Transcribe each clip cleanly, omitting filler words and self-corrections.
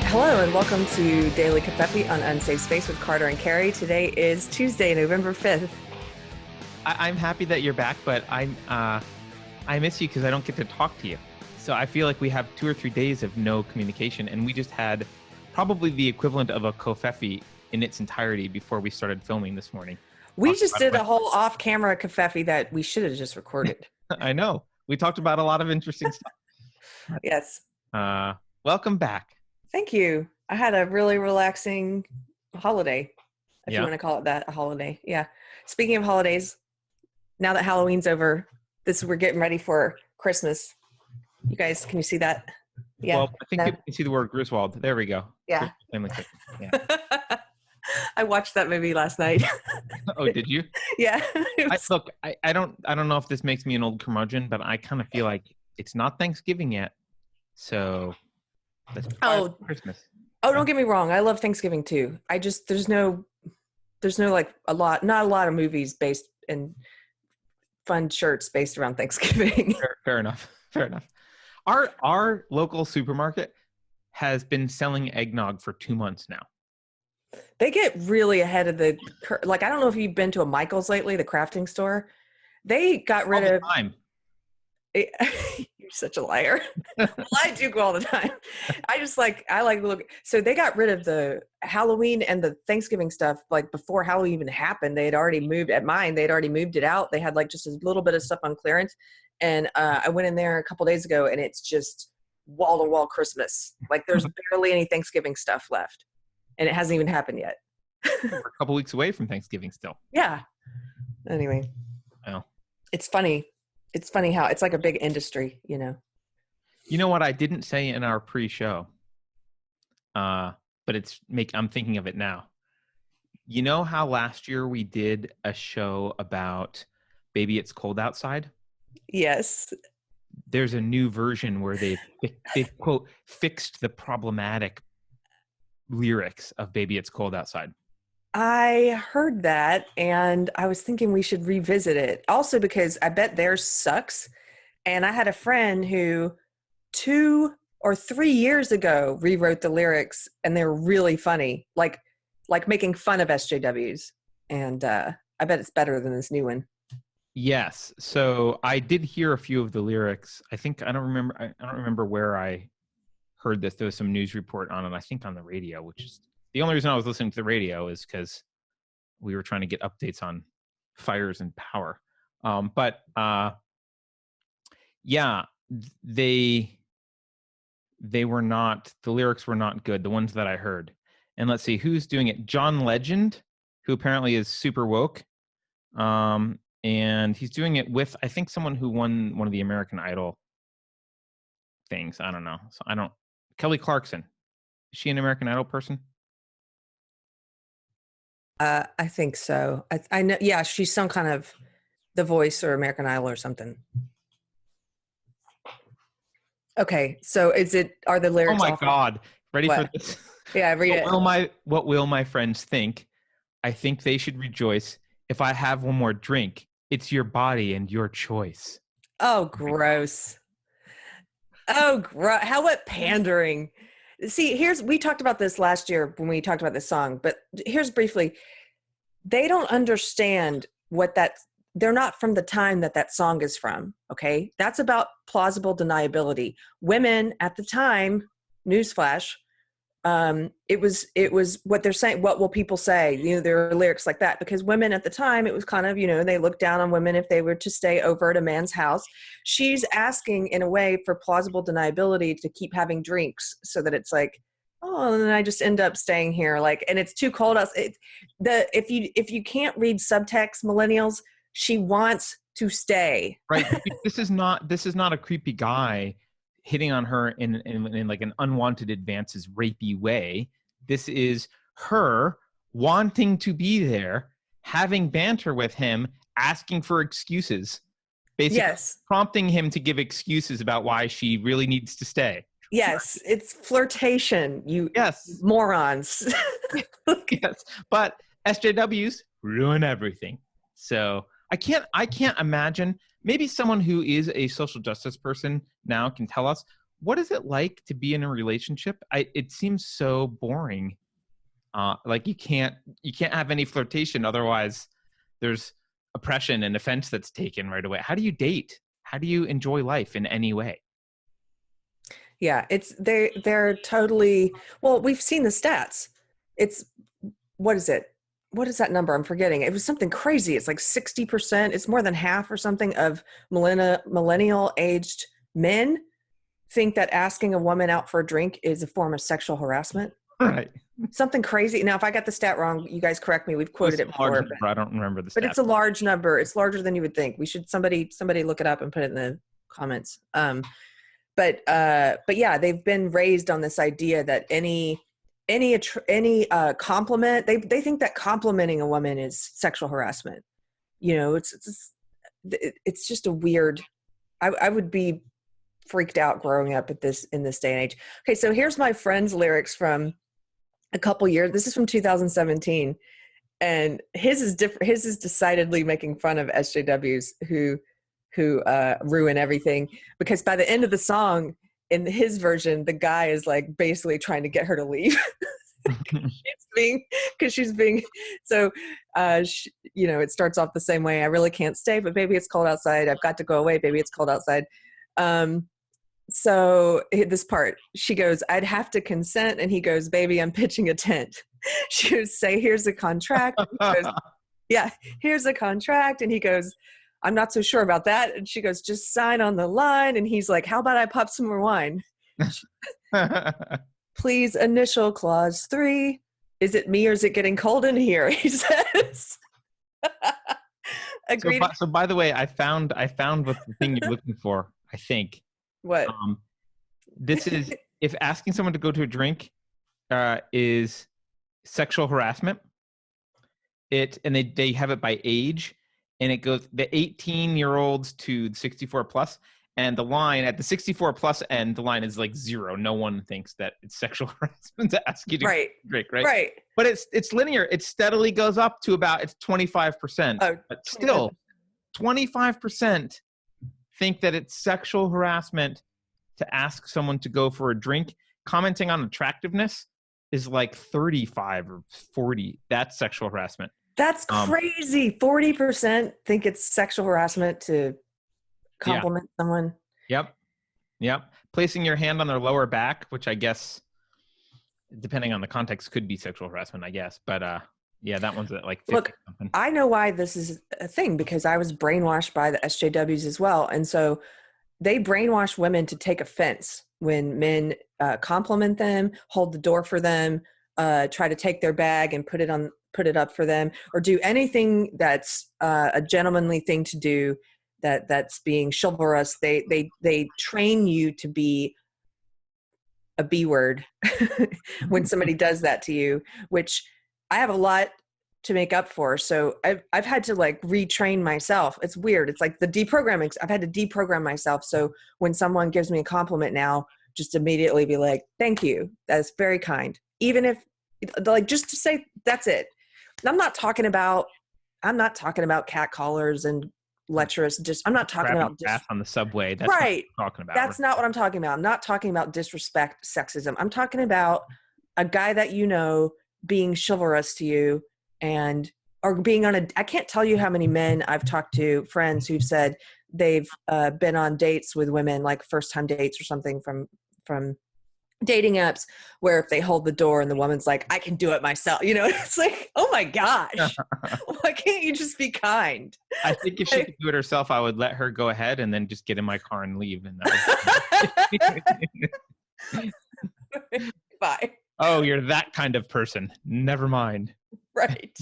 Hello and welcome to Daily Covfefe on Unsafe Space with Carter and Keri. Today is Tuesday, November 5th. I'm happy that you're back, but I miss you because I don't get to talk to you. So I feel like we have 2 or 3 days of no communication, and we just had probably the equivalent of a Covfefe in its entirety before we started filming this morning. We just did a whole off-camera Covfefe that we should have just recorded. I know. We talked about a lot of interesting stuff. Yes. Welcome back. Thank you. I had a really relaxing holiday, if you Yeah. want to call it that, a holiday. Yeah. Speaking of holidays, now that Halloween's over, we're getting ready for Christmas. You guys, can you see that? Yeah. Well, I think you can see the word Griswold. There we go. Yeah. Yeah. I watched that movie last night. Oh, did you? Yeah. Look, I don't know if this makes me an old curmudgeon, but I kind of feel like it's not Thanksgiving yet. So let's Christmas. Oh, don't get me wrong. I love Thanksgiving too. There's no like not a lot of movies based in fun shirts based around Thanksgiving. Fair enough. Our local supermarket has been selling eggnog for 2 months now. They get really ahead of the like. I don't know if you've been to a Michael's lately, the crafting store. They got rid of time. You're such a liar. Well, I do go all the time. I like look. So they got rid of the Halloween and the Thanksgiving stuff like before Halloween even happened. They had already moved at mine. They'd already moved it out. They had like just a little bit of stuff on clearance. And I went in there a couple days ago and it's just wall to wall Christmas. Like there's barely any Thanksgiving stuff left. And it hasn't even happened yet. We're a couple weeks away from Thanksgiving still. Yeah. Anyway. Oh. It's funny. It's funny how it's like a big industry, you know. You know what I didn't say in our pre-show? But I'm thinking of it now. You know how last year we did a show about Baby It's Cold Outside? Yes. There's a new version where they quote fixed the problematic lyrics of Baby It's Cold Outside. I heard that and I was thinking we should revisit it. Also because I bet theirs sucks. And I had a friend who 2 or 3 years ago rewrote the lyrics and they're really funny. Like making fun of SJWs. And I bet it's better than this new one. Yes. So I did hear a few of the lyrics. I don't remember where I heard this. There was some news report on it, I think on the radio, which is the only reason I was listening to the radio is because we were trying to get updates on fires and power. Yeah, the lyrics were not good, the ones that I heard. And let's see, who's doing it? John Legend, who apparently is super woke. And he's doing it with, I think, someone who won one of the American Idol things. I don't know. Kelly Clarkson. Is she an American Idol person? I think so. I know. Yeah, she's some kind of The Voice or American Idol or something. Okay, so are the lyrics? Oh my God! Ready for this? Yeah, read it. What will my friends think? I think they should rejoice if I have one more drink. It's your body and your choice. Oh, gross. Oh, how what pandering. See, we talked about this last year when we talked about this song, but here's briefly, they don't understand they're not from the time that song is from, okay? That's about plausible deniability. Women at the time, newsflash, it was what they're saying, what will people say? You know, there are lyrics like that because women at the time, it was kind of, you know, they looked down on women if they were to stay over at a man's house. She's asking in a way for plausible deniability to keep having drinks so that it's like, oh, and then I just end up staying here. Like, and it's too cold out. If you can't read subtext, millennials, she wants to stay. Right. This is not a creepy guy hitting on her in like an unwanted advances rapey way. This is her wanting to be there, having banter with him, asking for excuses, basically prompting him to give excuses about why she really needs to stay. Yes, it's flirtation, you morons. Yes, but SJWs ruin everything. So I can't imagine. Maybe someone who is a social justice person now can tell us what is it like to be in a relationship? It seems so boring. Like you can't have any flirtation, otherwise there's oppression and offense that's taken right away. How do you date? How do you enjoy life in any way? Yeah, they're totally, well, we've seen the stats. It's, what is it? What is that number? I'm forgetting. It was something crazy. It's like 60%. It's more than half or something of millennial aged men think that asking a woman out for a drink is a form of sexual harassment. Right. Something crazy. Now, if I got the stat wrong, you guys correct me. We've quoted it before. Number. I don't remember the stat. But it's a large number. It's larger than you would think. We should somebody look it up and put it in the comments. But yeah, they've been raised on this idea that any compliment, they think that complimenting a woman is sexual harassment. You know, it's just a weird. I would be freaked out growing up in this day and age. Okay, so here's my friend's lyrics from a couple years. This is from 2017, and his is different. His is decidedly making fun of SJWs who ruin everything, because by the end of the song, in his version, the guy is like basically trying to get her to leave. she's being so you know, it starts off the same way. I really can't stay, but baby, it's cold outside. I've got to go away, baby, it's cold outside. So this part, she goes, I'd have to consent, and he goes, baby, I'm pitching a tent. She would say, here's a contract. He goes, yeah, here's a contract. And he goes, I'm not so sure about that. And she goes, just sign on the line. And he's like, how about I pop some more wine? Please initial clause 3. Is it me or is it getting cold in here? He says. Agreed. So by the way, I found what the thing you're looking for, I think. What? This is, if asking someone to go to a drink is sexual harassment, and they have it by age, and it goes the 18-year-olds to 64 plus, and the line at the 64 plus end, the line is like 0. No one thinks that it's sexual harassment to ask you to drink, right? Right. But it's linear. It steadily goes up to about, it's 25%. Oh, but still, 25% think that it's sexual harassment to ask someone to go for a drink. Commenting on attractiveness is like 35 or 40. That's sexual harassment. That's crazy. 40% think it's sexual harassment to compliment someone. Yep. Placing your hand on their lower back, which I guess, depending on the context, could be sexual harassment, I guess. But yeah, that one's at like 50 Look, something. I know why this is a thing, because I was brainwashed by the SJWs as well. And so they brainwash women to take offense when men compliment them, hold the door for them, try to take their bag and put it up for them, or do anything that's a gentlemanly thing to do, that's being chivalrous. They train you to be a B word when somebody does that to you, which I have a lot to make up for. So I've had to like retrain myself. It's weird. It's like the deprogramming. I've had to deprogram myself. So when someone gives me a compliment now, just immediately be like, thank you. That's very kind. Even if, like, just to say that's it. And I'm not talking about cat collars and lecherous. I'm not talking about on the subway. That's right. What I'm talking about. That's not what I'm talking about. I'm not talking about disrespect, sexism. I'm talking about a guy that you know being chivalrous to you, or being on I can't tell you how many men I've talked to, friends who've said they've been on dates with women, like first time dates or something from dating apps, where if they hold the door and the woman's like, I can do it myself, you know, it's like, oh my gosh, why can't you just be kind? I think if she could do it herself, I would let her go ahead and then just get in my car and leave. And Bye. Oh, you're that kind of person. Never mind. Right.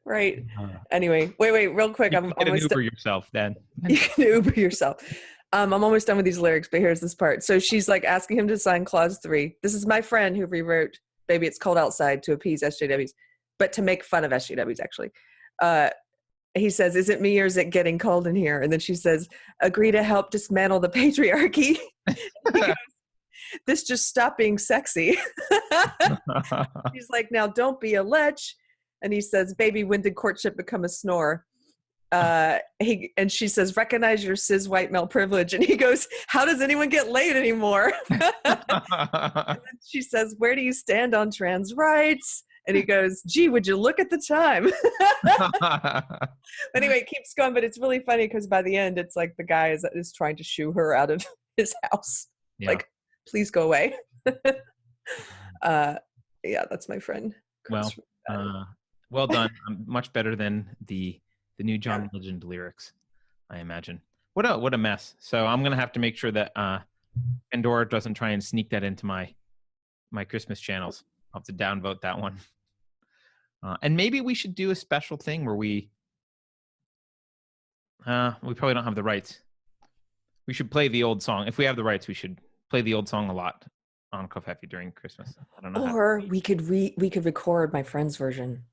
Right. Anyway, wait, real quick. You can Uber yourself then. You can Uber yourself. I'm almost done with these lyrics, but here's this part. So she's like asking him to sign clause 3. This is my friend who rewrote Baby It's Cold Outside to appease SJWs, but to make fun of SJWs, actually. He says, is it me or is it getting cold in here? And then she says, agree to help dismantle the patriarchy. He goes, this just stopped being sexy. He's like, now don't be a lech. And he says, baby, when did courtship become a snore? and she says, recognize your cis white male privilege. And he goes, how does anyone get laid anymore? And she says, where do you stand on trans rights? And he goes, gee, would you look at the time? Anyway, it keeps going, but it's really funny because by the end, it's like the guy is trying to shoo her out of his house. Yeah. Like, please go away. Yeah, that's my friend. Well, well done. Much better than the new John Legend lyrics, I imagine. What a mess. So I'm gonna have to make sure that Pandora doesn't try and sneak that into my Christmas channels. I'll have to downvote that one. And maybe we should do a special thing where we probably don't have the rights. We should play the old song. If we have the rights, we should play the old song a lot on Kofefi during Christmas. I don't know. Or we could record my friend's version.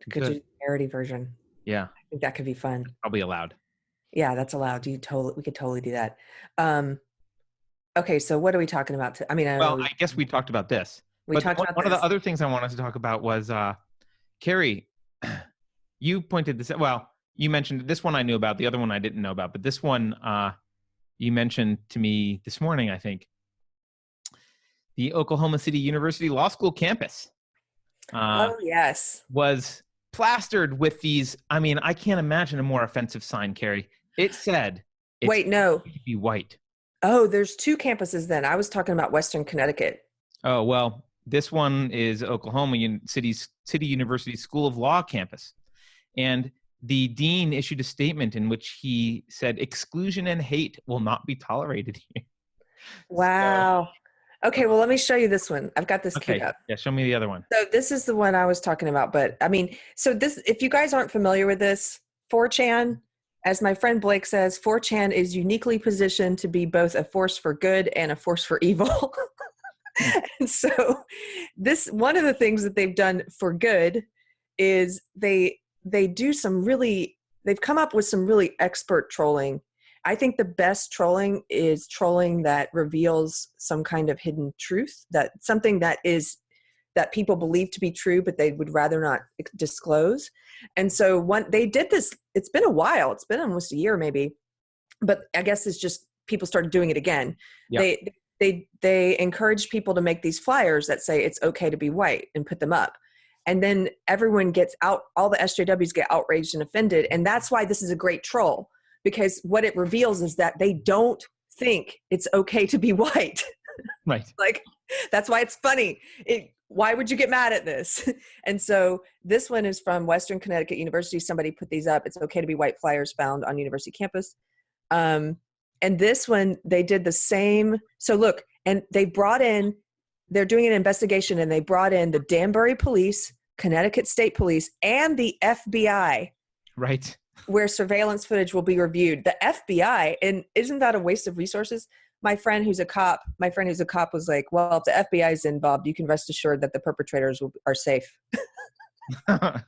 We could do the parody version. Yeah. I think that could be fun. Probably allowed. Yeah, that's allowed. We could totally do that. Okay, so what are we talking about? I guess we talked about this. One of the other things I wanted to talk about was Keri, you pointed this out. Well, you mentioned this one I knew about, the other one I didn't know about, but this one you mentioned to me this morning, I think. The Oklahoma City University Law School campus. Oh, yes. Was plastered with these. I mean, I can't imagine a more offensive sign, Keri. It said, wait, no. To be white. Oh, there's two campuses then. I was talking about Western Connecticut. Oh, well, this one is Oklahoma City University School of Law campus. And the dean issued a statement in which he said, exclusion and hate will not be tolerated here. Wow. Okay, well, let me show you this one. I've got this queued up. Yeah, show me the other one. So this is the one I was talking about. But so this, if you guys aren't familiar with this, 4chan, as my friend Blake says, 4chan is uniquely positioned to be both a force for good and a force for evil. And so one of the things that they've done for good is they've come up with some really expert trolling. I think the best trolling is trolling that reveals some kind of hidden truth, that something that people believe to be true, but they would rather not disclose. And so they did this, it's been a while, it's been almost a year maybe, but I guess it's just people started doing it again. Yep. They encourage people to make these flyers that say it's okay to be white and put them up. And then everyone gets out, all the SJWs get outraged and offended. And that's why this is a great troll. Because what it reveals is that they don't think it's okay to be white. Right. Like, that's why it's funny. Why would you get mad at this? And so this one is from Western Connecticut University. Somebody put these up. It's okay to be white flyers found on university campus. And this one, they did the same. So look, and they're doing an investigation, and they brought in the Danbury Police, Connecticut State Police, and the FBI. Right. Where surveillance footage will be reviewed. The FBI, and isn't that a waste of resources? My friend who's a cop was like, well, if the FBI is involved, you can rest assured that the perpetrators are safe. But,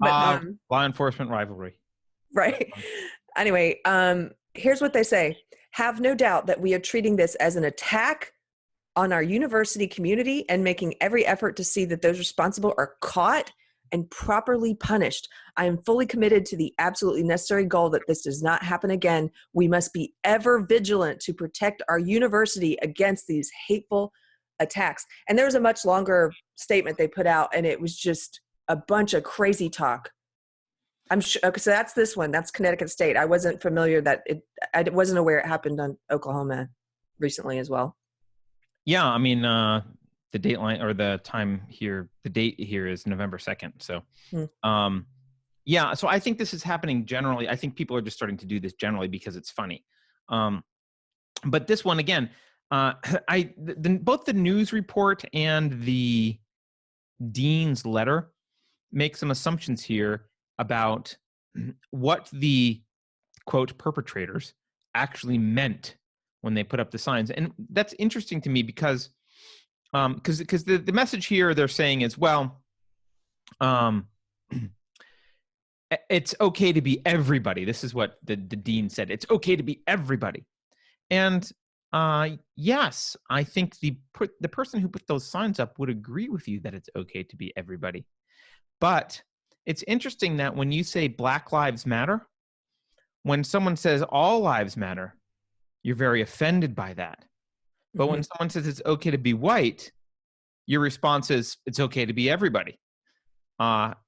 law enforcement rivalry. Right. Anyway, here's what they say. Have no doubt that we are treating this as an attack on our university community and making every effort to see that those responsible are caught and properly punished. I am fully committed to the absolutely necessary goal that this does not happen again. We must be ever vigilant to protect our university against these hateful attacks. And there was a much longer statement they put out, and it was just a bunch of crazy talk. I'm sure. Okay, so that's this one. That's Connecticut State. I wasn't familiar I wasn't aware it happened on Oklahoma recently as well. Yeah, I mean, the dateline or the time here, the date here is November 2nd. So, yeah, so I think this is happening generally. I think people are just starting to do this generally because it's funny. But this one, again, both the news report and the dean's letter make some assumptions here about what the, quote, perpetrators actually meant when they put up the signs. And that's interesting to me because the message here they're saying is, well, it's okay to be everybody. This is what the dean said. It's okay to be everybody. And yes, I think the person who put those signs up would agree with you that it's okay to be everybody. But It's interesting that when you say Black Lives Matter, when someone says all lives matter, you're very offended by that. But when someone says it's okay to be white, your response is it's okay to be everybody.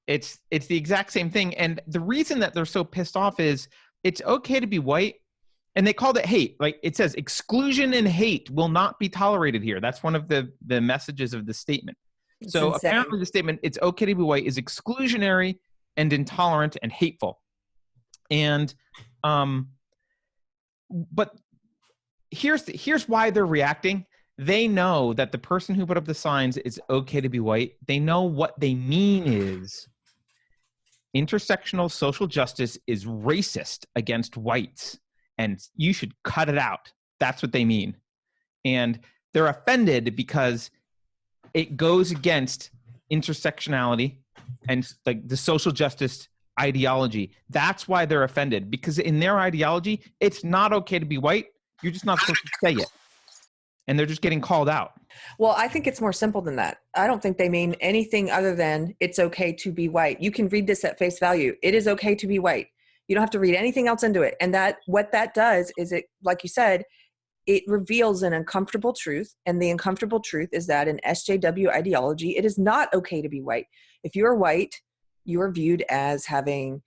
It's the exact same thing. And the reason that they're so pissed off is it's okay to be white. And they called it hate. Like it says, exclusion and hate will not be tolerated here. That's one of the messages of the statement. So apparently the statement, it's okay to be white, is exclusionary and intolerant and hateful. And, but here's why they're reacting. They know that the person who put up the signs, it's okay to be white. They know what they mean is intersectional social justice is racist against whites. And you should cut it out. That's what they mean. And they're offended because it goes against intersectionality and like the social justice ideology. That's why they're offended, because in their ideology, it's not okay to be white. You're just not supposed to say it. And they're just getting called out. Well, I think it's more simple than that. I don't think they mean anything other than it's okay to be white. You can read this at face value. It is okay to be white. You don't have to read anything else into it. And that what that does is it, like you said, it reveals an uncomfortable truth. And the uncomfortable truth is that in SJW ideology, it is not okay to be white. If you're white, you are viewed as having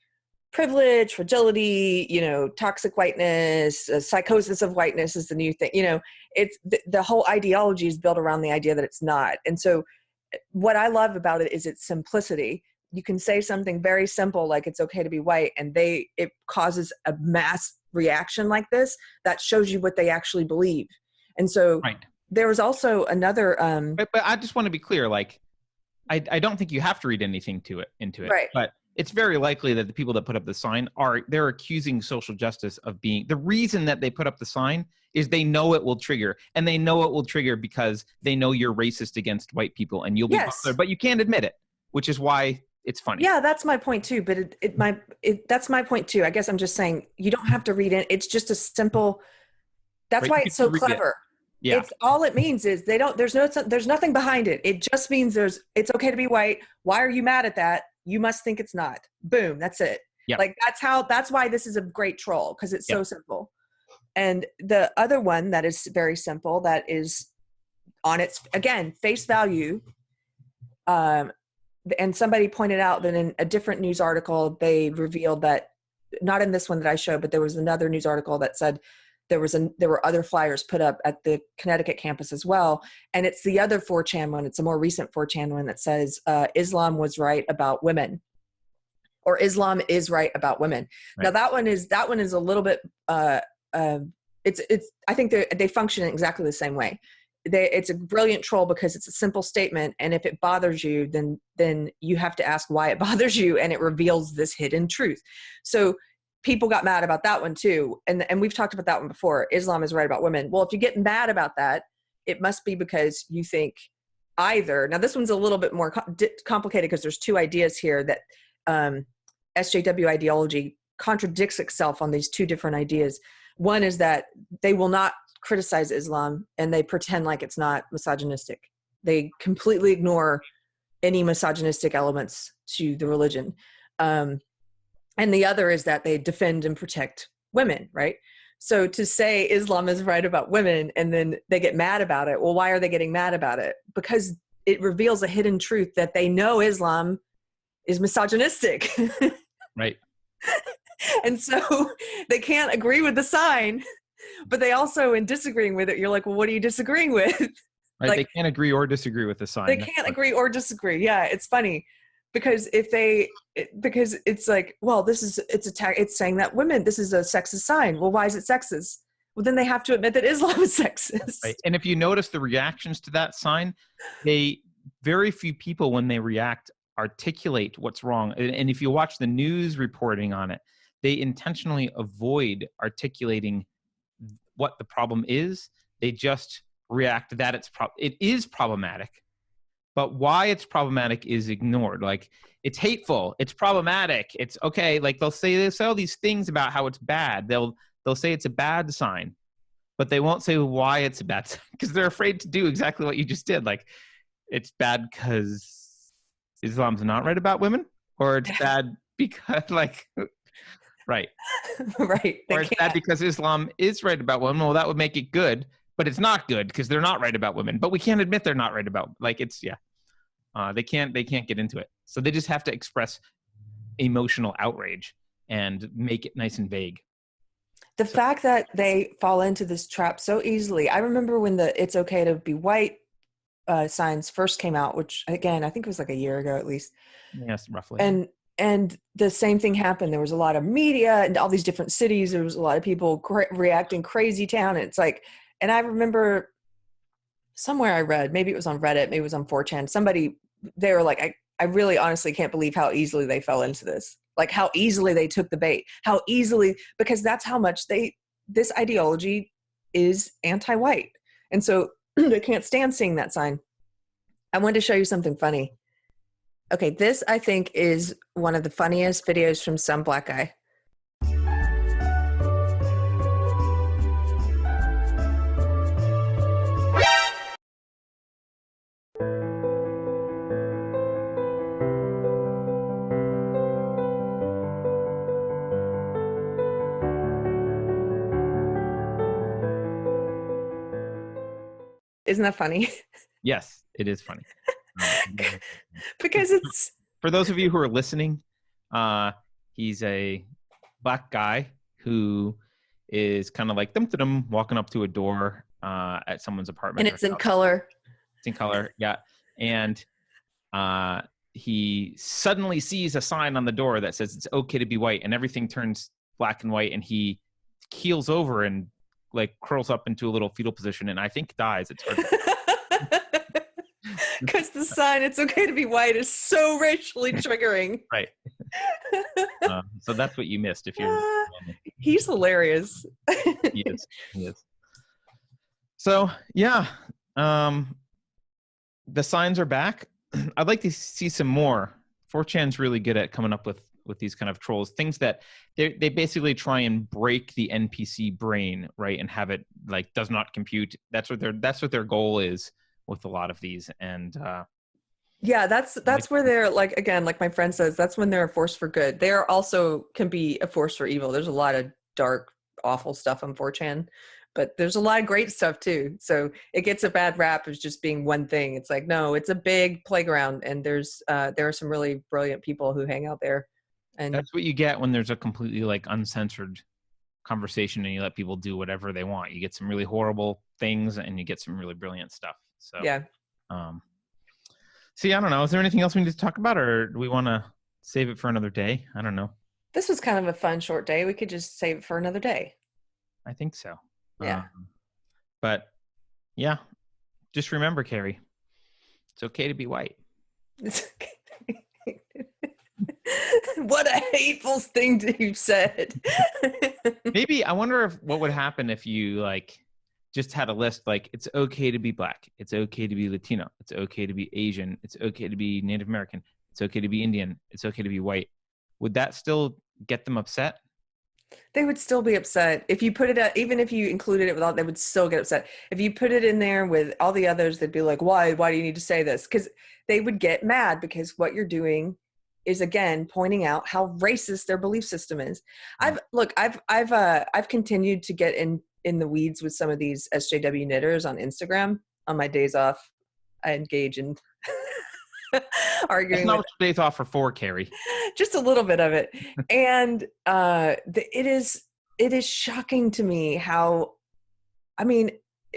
privilege, fragility, toxic whiteness, psychosis of whiteness is the new thing. It's the whole ideology is built around the idea that it's not. And so what I love about it is its simplicity. You can say something very simple like it's okay to be white, and it causes a mass reaction like this that shows you what they actually believe. And so there was also another but I just want to be clear, like I don't think you have to read anything into it. Right. But it's very likely that the people that put up the sign they're accusing social justice of being the reason that they put up the sign is they know it will trigger, and they know it will trigger because they know you're racist against white people and you'll be bothered, but you can't admit it, which is why it's funny. Yeah, that's my point too. But that's my point too. I guess I'm just saying you don't have to read it. It's just a simple. That's why it's so clever. Yeah. It's all it means is there's nothing behind it. It just means it's okay to be white. Why are you mad at that? You must think it's not. Boom. That's it. Yep. Like that's why this is a great troll, because it's so simple. And the other one that is very simple, that is on its, again, face value. And somebody pointed out that in a different news article, they revealed that, not in this one that I showed, but there was another news article that said there were other flyers put up at the Connecticut campus as well. And it's the other 4chan one. It's a more recent 4chan one that says Islam was right about women, or Islam is right about women. Right. Now that one is a little bit, it's I think they function in exactly the same way. It's a brilliant troll because it's a simple statement, and if it bothers you, then you have to ask why it bothers you, and it reveals this hidden truth. So people got mad about that one too, and we've talked about that one before. Islam is right about women. Well, if you get mad about that, it must be because you think either. Now this one's a little bit more complicated because there's two ideas here that SJW ideology contradicts itself on these two different ideas. One is that they will not criticize Islam, and they pretend like it's not misogynistic. They completely ignore any misogynistic elements to the religion. And the other is that they defend and protect women, right? So to say Islam is right about women and then they get mad about it, well, why are they getting mad about it? Because it reveals a hidden truth that they know Islam is misogynistic. Right. And so they can't agree with the sign, but they also, in disagreeing with it, you're like, well, what are you disagreeing with? Right. Like, they can't agree or disagree with the sign. They can't agree or disagree. Yeah, it's funny because because it's like, well, it's saying that women, this is a sexist sign. Well, why is it sexist? Well, then they have to admit that Islam is sexist. Right. And if you notice the reactions to that sign, very few people, when they react, articulate what's wrong. And if you watch the news reporting on it, they intentionally avoid articulating what the problem is. They just react that it is problematic, but why it's problematic is ignored. Like, it's hateful, it's problematic, it's okay. Like they'll say all these things about how it's bad. They'll say it's a bad sign, but they won't say why it's a bad sign, because they're afraid to do exactly what you just did. Like, it's bad because Islam's not right about women. or it's bad because like, right. Right. They Or it's bad can't. because Islam is right about women. Well, that would make it good, but it's not good because they're not right about women. But we can't admit they're not right about, like, it's, yeah. They can't get into it. So they just have to express emotional outrage and make it nice and vague. The fact that they fall into this trap so easily. I remember when the "It's okay to be white" signs first came out, which again, I think it was like a year ago at least. Yes, roughly. And the same thing happened. There was a lot of media and all these different cities. There was a lot of people reacting crazy town. And it's like, and I remember somewhere I read, maybe it was on Reddit, maybe it was on 4chan, somebody, they were like, I really honestly can't believe how easily they fell into this. Like how easily they took the bait, how easily, because that's how much this ideology is anti-white. And so they can't stand seeing that sign. I wanted to show you something funny. Okay, this I think is one of the funniest videos from some black guy. Isn't that funny? Yes, it is funny. Because it's... For those of you who are listening, he's a black guy who is kind of like walking up to a door at someone's apartment. And it's in color. It's in color, yeah. And he suddenly sees a sign on the door that says it's okay to be white, and everything turns black and white, and he keels over and like curls up into a little fetal position, and I think dies. It's hard to... Because the sign "It's okay to be white" is so racially triggering. Right. So that's what you missed if you're... He's hilarious. He is. So yeah, the signs are back. I'd like to see some more. 4chan's really good at coming up with these kind of trolls, things that they basically try and break the NPC brain, right, and have it like does not compute. That's what their goal is with a lot of these. And yeah, that's where they're like, again, like my friend says, that's when they're a force for good. They're also can be a force for evil. There's a lot of dark, awful stuff on 4chan, but there's a lot of great stuff too. So it gets a bad rap as just being one thing. It's like, no, it's a big playground, and there are some really brilliant people who hang out there. And that's what you get when there's a completely like uncensored conversation and you let people do whatever they want. You get some really horrible things and you get some really brilliant stuff. So yeah. See, I don't know. Is there anything else we need to talk about, or do we want to save it for another day? I don't know. This was kind of a fun short day. We could just save it for another day. I think so. Yeah. But yeah, just remember, Keri, it's okay to be white. What a hateful thing to have said. Maybe I wonder what would happen if you like just had a list like it's okay to be black, it's okay to be Latino, it's okay to be Asian, it's okay to be Native American, it's okay to be Indian, it's okay to be white. Would that still get them upset? They would still be upset if you put it at, even if you included it without, they would still get upset. If you put it in there with all the others, they'd be like, why do you need to say this? Because they would get mad, because what you're doing is again pointing out how racist their belief system is. I've continued to get in the weeds with some of these SJW knitters on Instagram. On my days off, I engage in arguing. That's not what your days off are for, Keri. Just a little bit of it. And it is shocking to me how, I mean,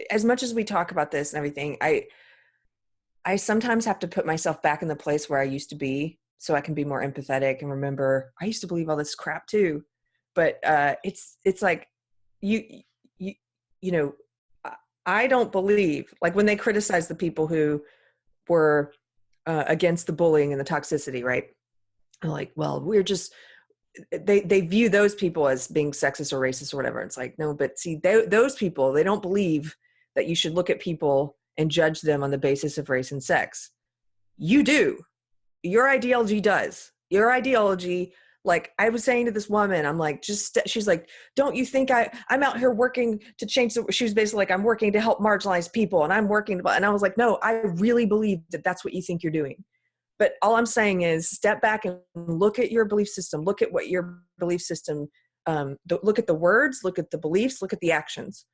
as much as we talk about this and everything, I sometimes have to put myself back in the place where I used to be, so I can be more empathetic and remember I used to believe all this crap too. But it's like you know, I don't believe, like when they criticize the people who were against the bullying and the toxicity, right? I'm like, well, we're just, they view those people as being sexist or racist or whatever. It's like, no, but see, those people, they don't believe that you should look at people and judge them on the basis of race and sex. You do. Your ideology does. Your ideology, like I was saying to this woman, I'm like, she's like, don't you think I'm out here working to change she was basically like, I'm working to help marginalized people and I'm working to, and I was like, no, I really believe that that's what you think you're doing. But all I'm saying is step back and look at your belief system. Look at what your belief system, look at the words, look at the beliefs, look at the actions.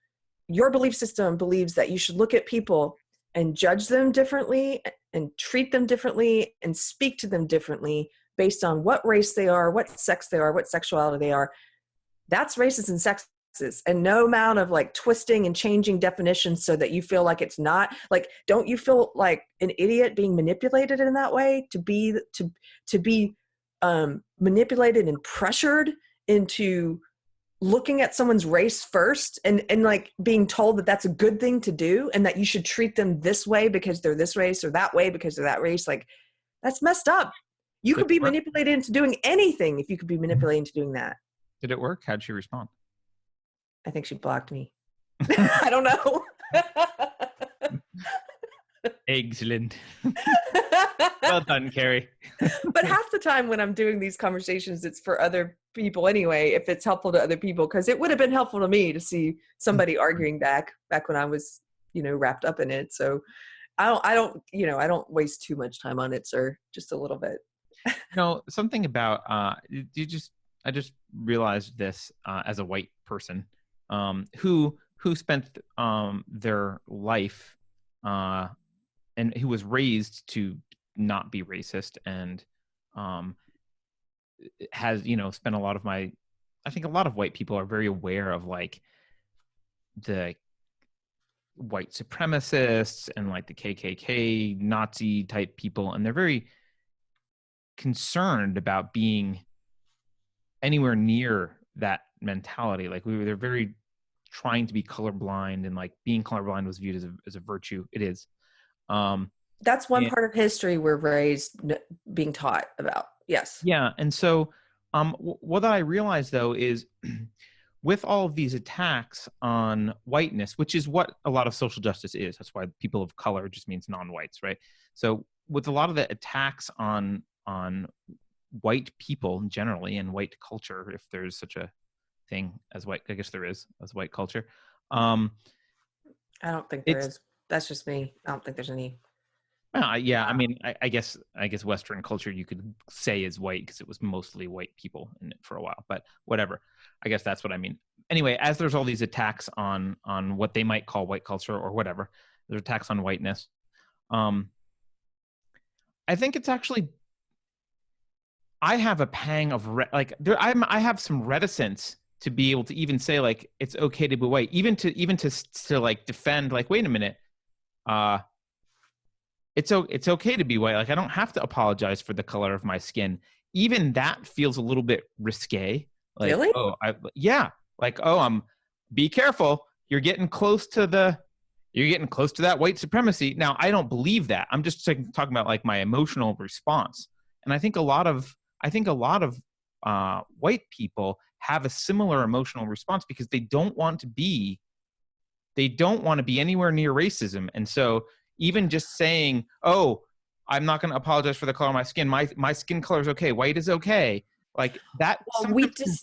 Your belief system believes that you should look at people and judge them differently and treat them differently and speak to them differently based on what race they are, what sex they are, what sexuality they are. That's racist and sexist. And no amount of like twisting and changing definitions so that you feel like it's not. Like, don't you feel like an idiot being manipulated in that way to be manipulated and pressured into looking at someone's race first and like being told that that's a good thing to do and that you should treat them this way because they're this race or that way because they're that race? Like, that's messed up. You could be manipulated into doing anything if you could be manipulated into doing that. Did it work? How'd she respond? I think she blocked me. I don't know. Excellent. Well done, Keri. But half the time when I'm doing these conversations, it's for other people anyway, if it's helpful to other people, because it would have been helpful to me to see somebody arguing back when I was, wrapped up in it. So I don't waste too much time on it, sir. Just a little bit. Something about, I just realized this as a white person who spent their life and who was raised to not be racist and has spent a lot of I think a lot of white people are very aware of like the white supremacists and like the KKK Nazi type people, and they're very concerned about being anywhere near that mentality. Like they're very trying to be colorblind, and like being colorblind was viewed as a virtue. It is. That's one part of history we're raised being taught about. Yes. Yeah. And so what I realized though is with all of these attacks on whiteness, which is what a lot of social justice is. That's why people of color just means non-whites, right? So with a lot of the attacks on white people generally and white culture, if there's such a thing as white, I guess there is, as white culture. I don't think there is. That's just me. I don't think there's any. Yeah, I mean, I guess Western culture you could say is white because it was mostly white people in it for a while, but whatever. I guess that's what I mean. Anyway, as there's all these attacks on what they might call white culture or whatever, there's attacks on whiteness. I think it's actually, I have a pang of I have some reticence to be able to even say like it's okay to be white, even to like defend like, wait a minute, it's okay to be white. Like I don't have to apologize for the color of my skin. Even that feels a little bit risque. Like, really? Be careful. You're getting close to that white supremacy. Now, I don't believe that. I'm just talking about like my emotional response. And I think a lot of white people have a similar emotional response because they don't want to be anywhere near racism. And so even just saying, oh, I'm not going to apologize for the color of my skin. My skin color is okay. White is okay. Like that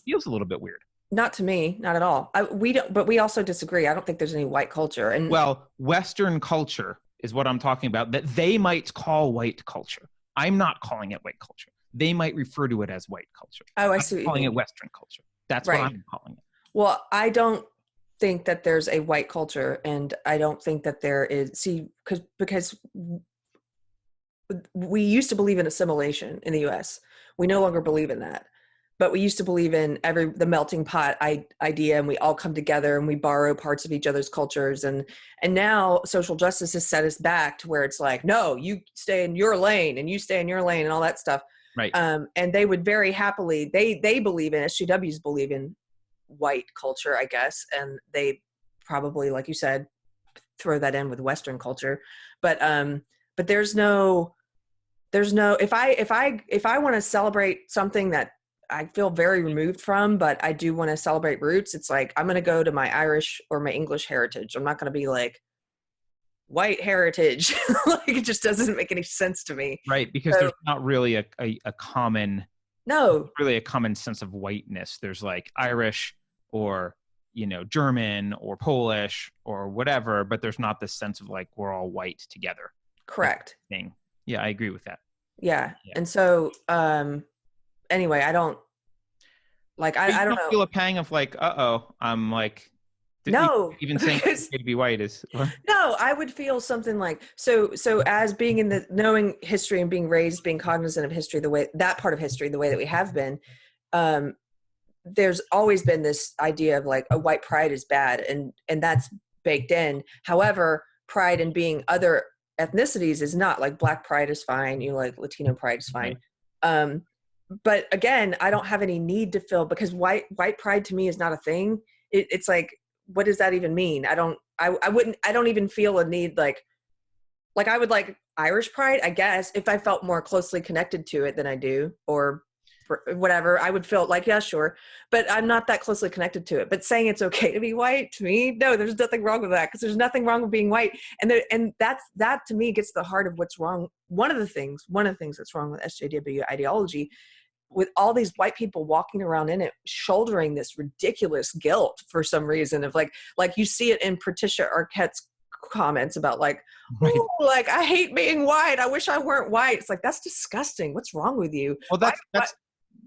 feels a little bit weird. Not to me, not at all. But we also disagree. I don't think there's any white culture. And well, Western culture is what I'm talking about, that they might call white culture. I'm not calling it white culture. They might refer to it as white culture. Oh, I see what you mean. Calling it Western culture. That's right. What I'm calling it. Well, I don't think that there's a white culture, and I don't think that there is. Because we used to believe in assimilation in the U.S. We no longer believe in that. But we used to believe in the melting pot idea, and we all come together and we borrow parts of each other's cultures. And now social justice has set us back to where it's like, no, you stay in your lane and you stay in your lane and all that stuff. Right. And they would very happily, they believe in, SJWs believe in white culture, I guess. And they probably, like you said, throw that in with Western culture. But there's no, if I want to celebrate something that I feel very removed from, but I do want to celebrate roots, it's like, I'm going to go to my Irish or my English heritage. I'm not going to be like white heritage. Like, it just doesn't make any sense to me. Right. Because there's not really a common, really a common sense of whiteness. There's like Irish or, German or Polish or whatever, but there's not this sense of like, we're all white together. Correct. Thing. Yeah, I agree with that. Yeah. Yeah. And so, anyway, I don't like, But you I don't don't know. feel a pang of like, I'm like, No, even saying it's because okay to be white is. no, I would feel something like, so as being in the knowing history and being raised, being cognizant of history, the way that part of history, the way that we have been, um, there's always been this idea of like a white pride is bad, and that's baked in. However, pride in being other ethnicities is not. Like black pride is fine, you know, like Latino pride is fine. Right. um but again, I don't have any need to feel, because white pride to me is not a thing. It's like, what does that even mean? I wouldn't, I don't even feel a need, like I would like Irish pride, I guess, if I felt more closely connected to it than I do, or whatever, I would feel like, yeah, sure. But I'm not that closely connected to it. But saying it's okay to be white, to me, no, there's nothing wrong with that, because there's nothing wrong with being white. And that to me gets to the heart of what's wrong. One of the things that's wrong with SJW ideology, with all these white people walking around in it, shouldering this ridiculous guilt for some reason of like you see it in Patricia Arquette's comments about like, Right. oh, like I hate being white, I wish I weren't white. It's like, that's disgusting. What's wrong with you? Well, Why?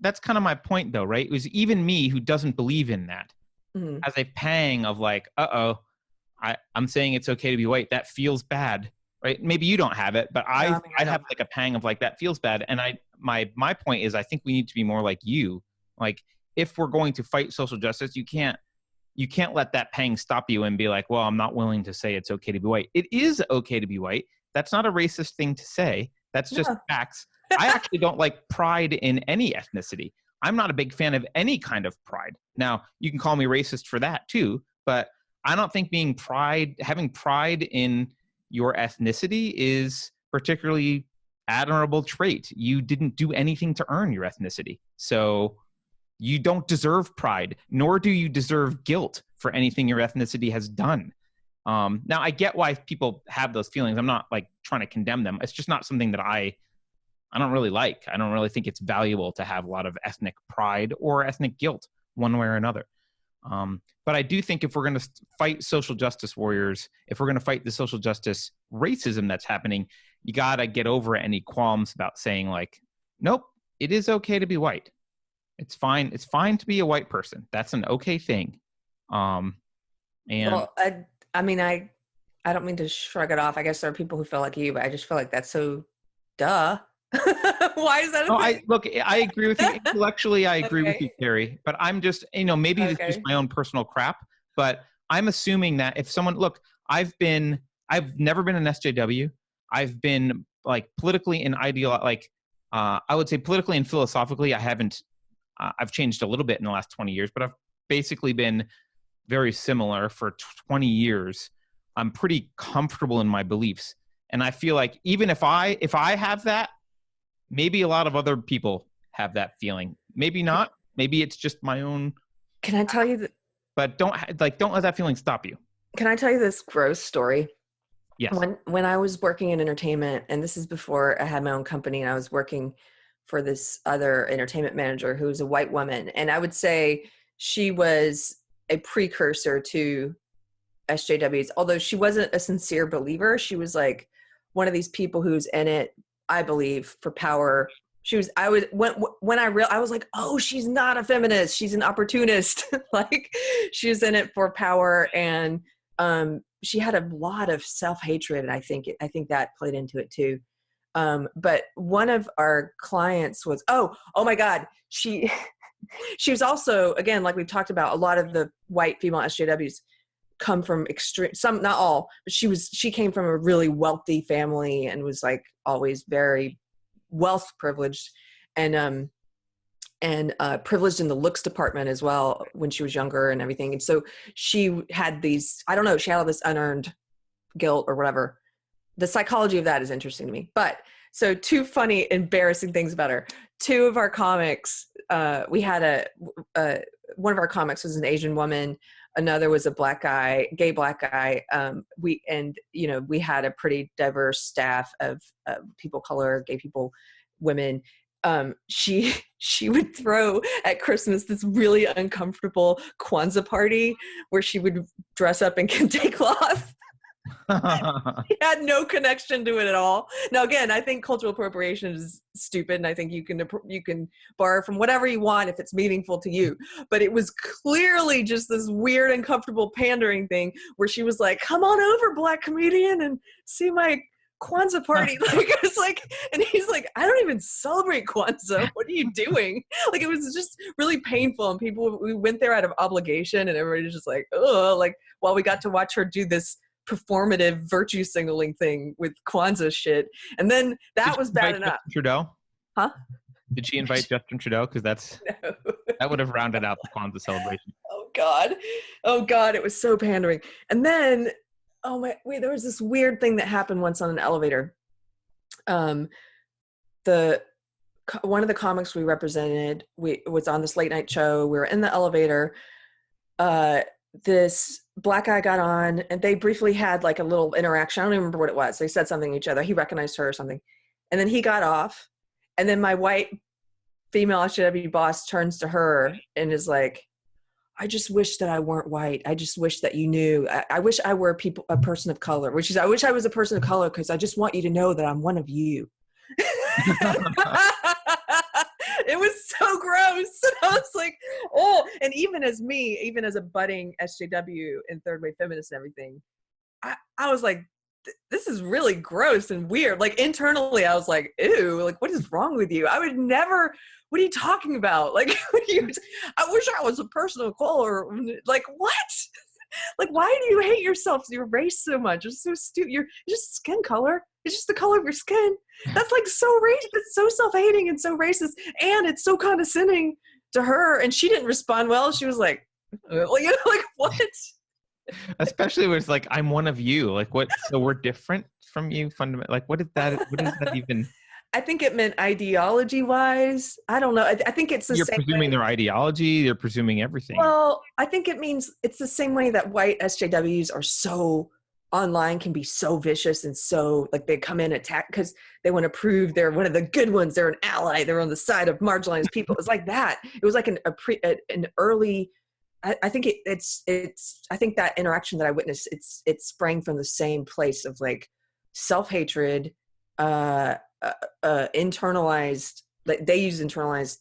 that's kind of my point, though, right? It was even me who doesn't believe in that Mhm. has a pang of like, I'm saying it's okay to be white. That feels bad, right? Maybe you don't have it, but No, I mean, I I don't. have like a pang of like that feels bad. And my point is, I think we need to be more like you. Like, if we're going to fight social justice, you can't let that pang stop you and be like, well, I'm not willing to say it's okay to be white. It is okay to be white. That's not a racist thing to say. That's just No. facts. I actually don't like pride in any ethnicity. I'm not a big fan of any kind of pride. Now, you can call me racist for that too, but I don't think having pride in your ethnicity is particularly admirable trait. You didn't do anything to earn your ethnicity. So you don't deserve pride, nor do you deserve guilt for anything your ethnicity has done. Now, I get why people have those feelings. I'm not like trying to condemn them. It's just not something that I don't really like. I don't really think it's valuable to have a lot of ethnic pride or ethnic guilt one way or another. But I do think if we're going to fight social justice warriors, if we're going to fight the social justice racism that's happening, you got to get over any qualms about saying like, nope, it is okay to be white. It's fine. It's fine to be a white person. That's an okay thing. And Well, I mean, I don't mean to shrug it off. I guess there are people who feel like you, but I just feel like that's so duh. Why is that a no, thing? I agree with you intellectually. I agree with you, Okay. Carrie. But I'm just, maybe this is just Okay. my own personal crap. But I'm assuming that if someone I've never been an SJW. I've been like politically and I would say politically and philosophically, I haven't. I've changed a little bit in the last 20 years, but I've basically been very similar for 20 years. I'm pretty comfortable in my beliefs. And I feel like even if I have that, maybe a lot of other people have that feeling. Maybe not. Maybe it's just my own. Can I tell you But don't let that feeling stop you. can I tell you this gross story? Yes. When I was working in entertainment, and this is before I had my own company, and I was working for this other entertainment manager who was a white woman, and I would say she was a precursor to SJWs. Although she wasn't a sincere believer, she was like one of these people who's in it, I believe, for power. She was. I was when I was like, oh, she's not a feminist. She's an opportunist. Like she was in it for power, and she had a lot of self-hatred, and I think that played into it too. But one of our clients was, oh my God, she she was also, again, like we've talked about, a lot of the white female SJWs come from extreme, some, not all, but she came from a really wealthy family and was like always very wealth privileged, and privileged in the looks department as well when she was younger and everything. And so she had these, I don't know, she had all this unearned guilt or whatever. The psychology of that is interesting to me. But so two funny, embarrassing things about her. Two of our comics, we had one of our comics was an Asian woman. Another was a black guy, gay black guy. We had a pretty diverse staff of people of color, gay people, women. She would throw at Christmas this really uncomfortable Kwanzaa party where she would dress up in kente cloth. He had no connection to it at all. Now, again, I think cultural appropriation is stupid, and I think you can borrow from whatever you want if it's meaningful to you. But it was clearly just this weird, uncomfortable pandering thing where she was like, "Come on over, Black comedian, and see my Kwanzaa party." Like, it was like, and he's like, "I don't even celebrate Kwanzaa. What are you doing?" Like, it was just really painful, and we went there out of obligation, and everybody was just like, "Oh," like, while we got to watch her do this performative virtue signaling thing with Kwanzaa shit, and then that was bad enough. Justin Trudeau? Huh? Did she invite Justin Trudeau? Because No. that would have rounded out the Kwanzaa celebration. Oh God, it was so pandering. And then, there was this weird thing that happened once on an elevator. One of the comics we represented, was on this late night show. We were in the elevator. This Black guy got on, and they briefly had like a little interaction. I don't even remember what it was. They said something to each other. He recognized her or something. And then he got off. And then my white female SJW boss turns to her and is like, "I just wish that I weren't white. I just wish that you knew. I wish I were a person of color." Which is, "I wish I was a person of color because I just want you to know that I'm one of you." It was so gross. I was like, oh, and even as a budding SJW and third wave feminist and everything, I was like, this is really gross and weird. Like, internally, I was like, ew, like, what is wrong with you? I would never, what are you talking about? Like, I wish I was a person of color. Like, what? Like, why do you hate yourself, your race so much? It's so stupid. You're just skin color. It's just the color of your skin. That's like so racist. It's so self-hating and so racist. And it's so condescending to her. And she didn't respond well. She was like what? Especially when it's like, "I'm one of you." Like, what? So we're different from you fundamentally? Like, what is that even? I think it meant ideology-wise. I don't know. I think it's the You're same presuming way. their ideology. You're presuming everything. Well, I think it means it's the same way that white SJWs are so online, can be so vicious and so like they come in attack because they want to prove they're one of the good ones. They're an ally. They're on the side of marginalized people. It was like that. It was like an early. I think it's. I think that interaction that I witnessed, it sprang from the same place of like self-hatred, internalized. Like, they use internalized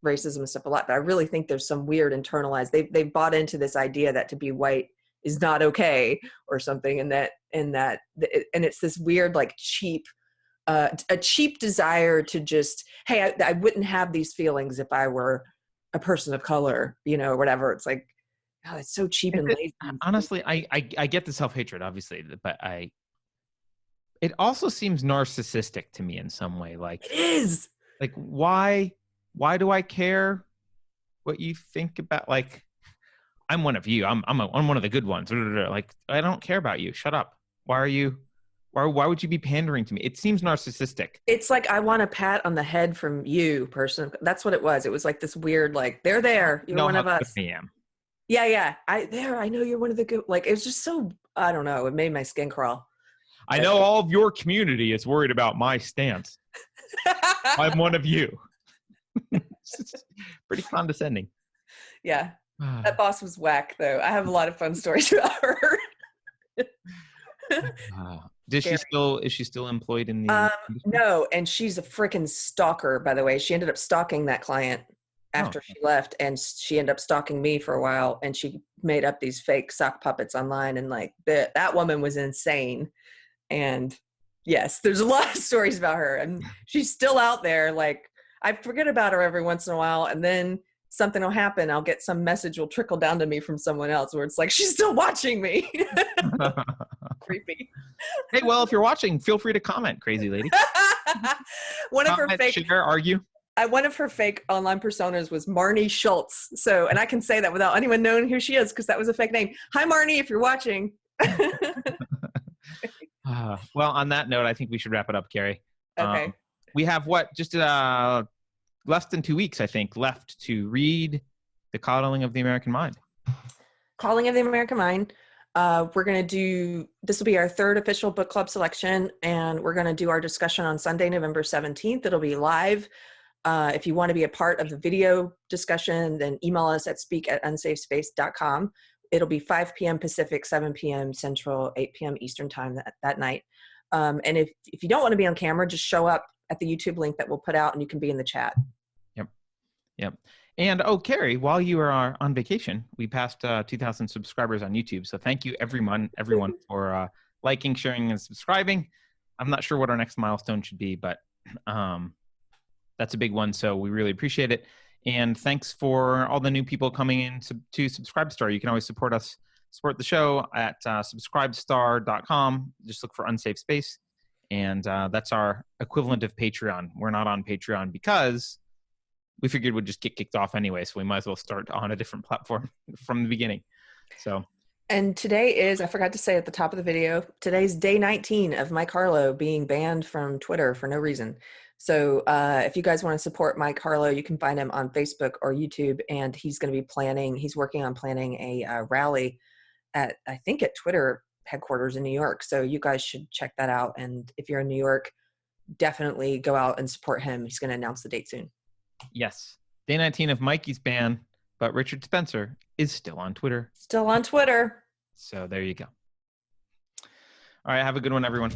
racism and stuff a lot, but I really think there's some weird internalized. They've bought into this idea that to be white is not okay or something, and it's this weird, like, cheap, a cheap desire to just, hey, I wouldn't have these feelings if I were a person of color, or whatever. It's like, oh, it's so cheap and lazy. Honestly, I get the self-hatred, obviously, but it also seems narcissistic to me in some way. Like, it is. Like, why do I care what you think about? Like, I'm one of you. I'm one of the good ones. Like, I don't care about you. Shut up. Why would you be pandering to me? It seems narcissistic. It's like, I want a pat on the head from you, person. That's what it was. It was like this weird, like, they're there. You're one of us. I am. Yeah. I know you're one of the good. Like, it was just so, I don't know. It made my skin crawl. I know all of your community is worried about my stance. I'm one of you. It's pretty condescending. Yeah. That boss was whack, though. I have a lot of fun stories about her. Is she still employed in the no, and she's a freaking stalker, by the way. She ended up stalking that client after she left, and she ended up stalking me for a while, and she made up these fake sock puppets online, and like that woman was insane. And yes, there's a lot of stories about her, and she's still out there. Like, I forget about her every once in a while, and then something will happen. I'll get some message will trickle down to me from someone else where it's like, she's still watching me. Creepy. Hey, well, if you're watching, feel free to comment, crazy lady. One of her fake online personas was Marnie Schultz. So, and I can say that without anyone knowing who she is, because that was a fake name. Hi, Marnie, if you're watching. Well, on that note, I think we should wrap it up, Keri. Okay. We have just less than 2 weeks, I think, left to read The Coddling of the American Mind. Calling of the American Mind. We're going to do, this will be our third official book club selection, and we're going to do our discussion on Sunday, November 17th. It'll be live. If you want to be a part of the video discussion, then email us at speak@unsafespace.com. it'll be 5 p.m. Pacific, 7 p.m. Central, 8 p.m. Eastern time that night. And if you don't want to be on camera, just show up at the YouTube link that we'll put out and you can be in the chat. Yep. And Keri, while you are on vacation, we passed 2,000 subscribers on YouTube. So thank you everyone for liking, sharing, and subscribing. I'm not sure what our next milestone should be, but that's a big one. So we really appreciate it. And thanks for all the new people coming in to Subscribestar. You can always support the show at subscribestar.com. Just look for Unsafe Space. And that's our equivalent of Patreon. We're not on Patreon because we figured we'd just get kicked off anyway. So we might as well start on a different platform from the beginning. So. And today is, I forgot to say at the top of the video, today's day 19 of Mike Harlow being banned from Twitter for no reason. So if you guys want to support Mike Harlow, you can find him on Facebook or YouTube, and he's going to be he's working on planning a rally at Twitter headquarters in New York. So you guys should check that out. And if you're in New York, definitely go out and support him. He's going to announce the date soon. Yes. Day 19 of Mikey's ban, but Richard Spencer is still on Twitter. Still on Twitter. So there you go. All right. Have a good one, everyone.